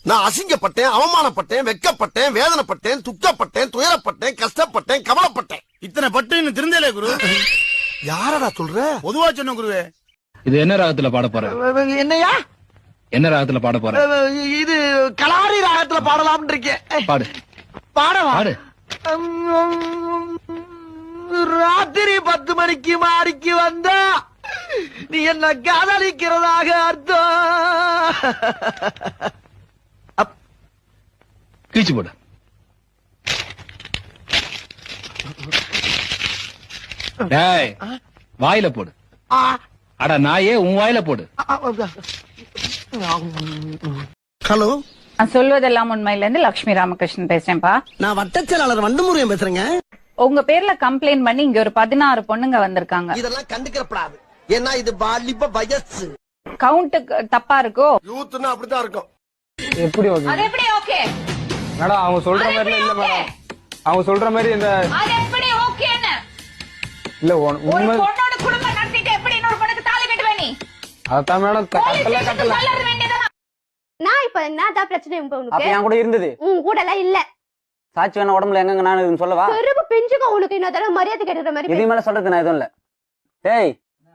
நான் அசிங்கப்பட்டேன், அவமானப்பட்டேன், வெட்கப்பட்டேன், வேதனைப்பட்டேன், துக்கப்பட்டேன், துயரப்பட்டேன், கஷ்டப்பட்டேன், கவலைப்பட்டேன். இத்தனை பட்டு இன்னும் திருந்தலே குரு. யாரடா சொல்ற? பொதுவா சொன்ன குருவே. இது என்ன ராகத்துல பாட போற? என்னையா? என்ன ராகத்துல பாட போற? இது கலாரி ராகத்துல பாடலாம்னு இருக்கேன். பாடு. பாடவா? பாடு. ராத்திரி 10 மணிக்கு மாடிக்கு வந்தா நீ என்ன காதலிக்கிறதாக அர்த்தம். கீச்சு போடு. டேய், வாயில போடு. அட நாயே, உன் வாயில போடு. ஹலோ, நான் சொல்வதெல்லாம் உண்மையில இருந்து லட்சுமி ராமகிருஷ்ணன் பேசுறேன்ப்பா. நான் வட்டச்செயலாளர் வண்டமுருகன் பேசுறேங்க. உங்க பேர்ல கம்ப்ளைண்ட் பண்ணி இங்க ஒரு 16 பொண்ணுங்க வந்திருக்காங்க. இதெல்லாம் கண்டுக்கிறப்படாது. ஏன்னா இது வாலிப வயசு. கவுண்ட் தப்பா இருக்கோ? யூத்னா அப்படிதான் இருக்கும். எப்படி ஓகே? அது எப்படி ஓகே? மேடம் அவங்க சொல்ற மாதிரி இல்ல மேடம். அவங்க சொல்ற மாதிரி இந்த அது எப்படி ஓகேன்னு? இல்ல ஒரு பொண்ணோட குடும்பம் நடத்திட்டு எப்படி இன்னொரு பொண்ணுக்கு தாலி கட்டுவே நீ? அதான் மேடம் கட்டல. நான் இப்ப என்னதான் பிரச்சனை உனக்கு? அப்ப என் கூட இருந்தது. உன் கூட எல்லாம் இல்ல. சாட்சி வேணா உடம்புல எங்க நான் இதுன்னு சொல்லவா? பெருப்பு பிஞ்சுக்க உனக்கு இன்னொரு தடவை மரியாதை கேட்கிற மாதிரி. இது மேல சொல்றது நான் எதுவும் இல்ல. டேய்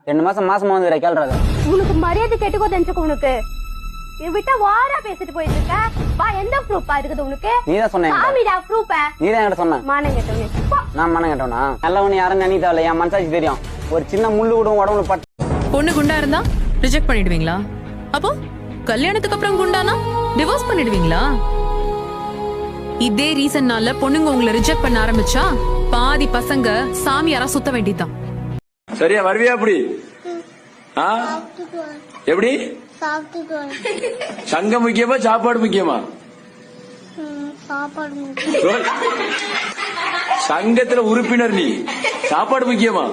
2 மாசமா வந்து கேள்றாங்க. உனக்கு மரியாதை கேட்டுக்கோ தெரிஞ்சுக்க உனக்கு. விட்டா வாரா பேசிட்டு போயிட்டு இருக்க. வா, எந்த ப்ரூஃபா இருக்குது உனக்கு? நீதான் சொன்ன. சாமிடா ப்ரூஃப். நீதான் என்கிட்ட சொன்ன. மானம் கேட்டவனே. நான் மானம் கேட்டவனா? நல்லவனு யாரும் நினைக்க தேவையில்ல. என் மனசாட்சி தெரியும். ஒரு சின்ன முள்ளு கூட உடம்புல பட்டு. பொண்ணு குண்டா இருந்தா ரிஜெக்ட் பண்ணிடுவீங்களா? அப்போ கல்யாணத்துக்கு அப்புறம் குண்டானா டிவோர்ஸ் பண்ணிடுவீங்களா? இதே ரீசன்னால பொண்ணுங்க உங்களை ரிஜெக்ட் பண்ண ஆரம்பிச்சா பாதி பசங்க சாமியாரா சுத்த வேண்டியதுதான். சரியா வருவியா? அப்படி எப்படி? சங்கம் முக்கியமா சாப்பாடு முக்கியமா? சங்கத்துல உறுப்பினர் நீ, சாப்பாடு முக்கியமா?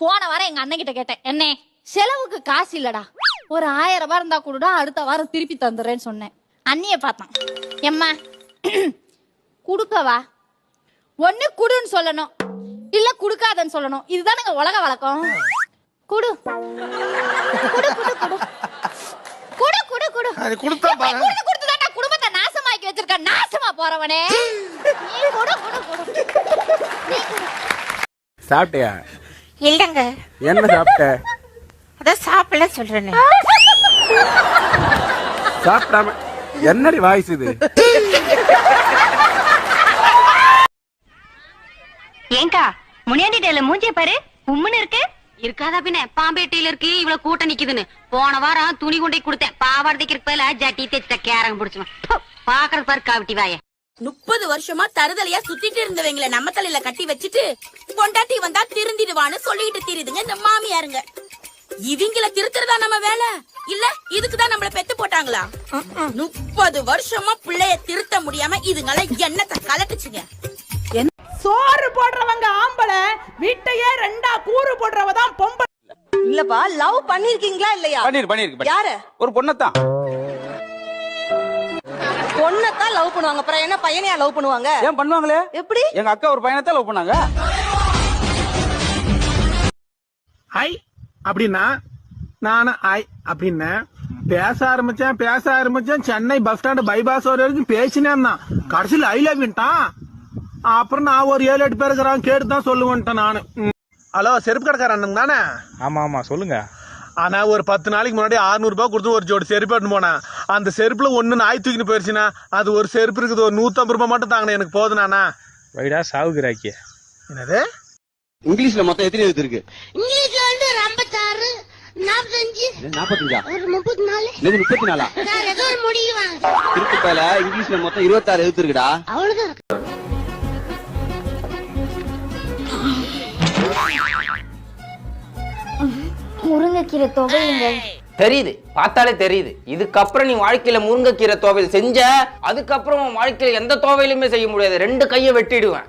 போன வாரம் எங்க அண்ணன் கிட்ட கேட்டேன், என்ன செலவுக்கு காசு இல்லடா, ஒரு 1000 ரூபாய் இருந்தா கூடடா அடுத்த வாரம் திருப்பி தந்துடுறேன்னு சொன்னேன். அண்ணிய பார்த்தான், எம்மா குடுக்கவா? ஒண்ணு குடுன்னு சொல்லணும், இல்ல குடுக்காதன்னு சொல்லணும். இதுதானுங்க உலக வழக்கம். குடு குடு குடு குடு குடு குடு குடு. அது கொடுத்தா பாரு. குடு குடுத்துதான்டா குடும்பத்தை நாசமாக்கி வச்சிருக்க. நாசமா போறவனே நீ குடு குடு குடு. நீ குடு. சாப்பிட்டியா? இல்லங்க. என்ன சாப்பிட்ட? அதான் சாப்பிடல சொல்றேனே. சாப்பிடாம என்னடி வாய்ஸ் இது? ஏங்கா முனியாண்டிட்டேல மூஞ்சிய பாரு, உம்முன்னு இருக்கு. இருக்காதா பின்ன, பாம்பேட்டையில இருக்கு இவ்வளவு கூட்டம் நிக்குதுன்னு. போன வாரம் துணி கொண்டே கொடுத்தேன், பாவாடதைக்கு இருப்பல ஜட்டி தேய்ச்சிட்ட கேரங்க பிடிச்சுமா. பாக்குறது பாரு காவிட்டி வாய. 30 வருஷமா தருதலையா சுத்திட்டு இருந்தவங்கள நம்ம தலையில கட்டி வச்சுட்டு பொண்டாட்டி வந்தா திருந்திடுவான்னு சொல்லிட்டு தெரியுதுங்க இந்த மாமியாருங்க. இவங்கள திருத்துறதா நம்ம வேலை இல்ல? இதுக்குதான் நம்மள பெத்து போட்டாங்களா? 30 வருஷமா பிள்ளைய திருத்த முடியாம இதுங்கள என்னத்தை கலட்டுச்சுங்க. சோறு போடுறவங்க ஆம்பளை, வீட்டையே 2 கூறு போடுறவதான் பொம்பளை. இல்லப்பா, லவ் பண்ணிருக்கீங்களா இல்லையா? பண்ணிருக்கு. யாரு? ஒரு பொண்ணத்தான். பொண்ணத்தான் லவ் பண்ணுவாங்க, அப்புறம் என்ன பையனையா லவ் பண்ணுவாங்க? ஏன் பண்ணுவாங்களே? எப்படி? எங்க அக்கா ஒரு பையனத்தான் லவ் பண்ணாங்க. ஐ அப்படின்னா நானும் ஐ அப்படின்னு பேச ஆரம்பிச்சேன். சென்னை பஸ் ஸ்டாண்ட் பைபாஸ் வரைக்கும் பேசினேன் தான். கடைசியில் ஐ லவ்ட்டான். அப்புறம் நான் ஒரு 7-8 பேர் இருக்கிறான் கேட்டுதான் சொல்லுவேன்ட்டேன் நானு. ஹலோ, செருப்பு கடைக்காரன் தானே? ஆமா சொல்லுங்க. ஆனா ஒரு 10 நாளைக்கு முன்னாடி 600 ரூபாய் கொடுத்து ஒரு ஜோடி செருப்பு எடுத்து போனேன். அந்த செருப்புல ஒண்ணு நாய் தூக்கின்னு போயிருச்சுன்னா அது ஒரு செருப்பு இருக்குது, ஒரு 150 ரூபாய் மட்டும் தாங்க, எனக்கு போதுனானா? வைடா சாவுகிறாக்கிய. என்னது? இங்கிலீஷ்ல மொத்தம் எத்தனை எழுத்து இருக்கு? இங்கிலீஷ்ல வந்து 56 45 45 ஒரு 34 இது 34. வேற ஏதோ ஒரு முடிவாங்க. திருப்பதில இங்கிலீஷ்ல மொத்தம் 26 எழுத்து இருக்குடா. அவ்வளவுதான் இருக்கு. முருங்கைக்கீரை துவையுங்க. தெரியுது, பார்த்தாலே தெரியுது. இதுக்கப்புறம் நீ வாழ்க்கையில முருங்கைக்கீரை துவையல் செஞ்ச, அதுக்கப்புறம் வாழ்க்கையில எந்த துவையிலுமே செய்ய முடியாது. 2 கையை வெட்டிடுவேன்.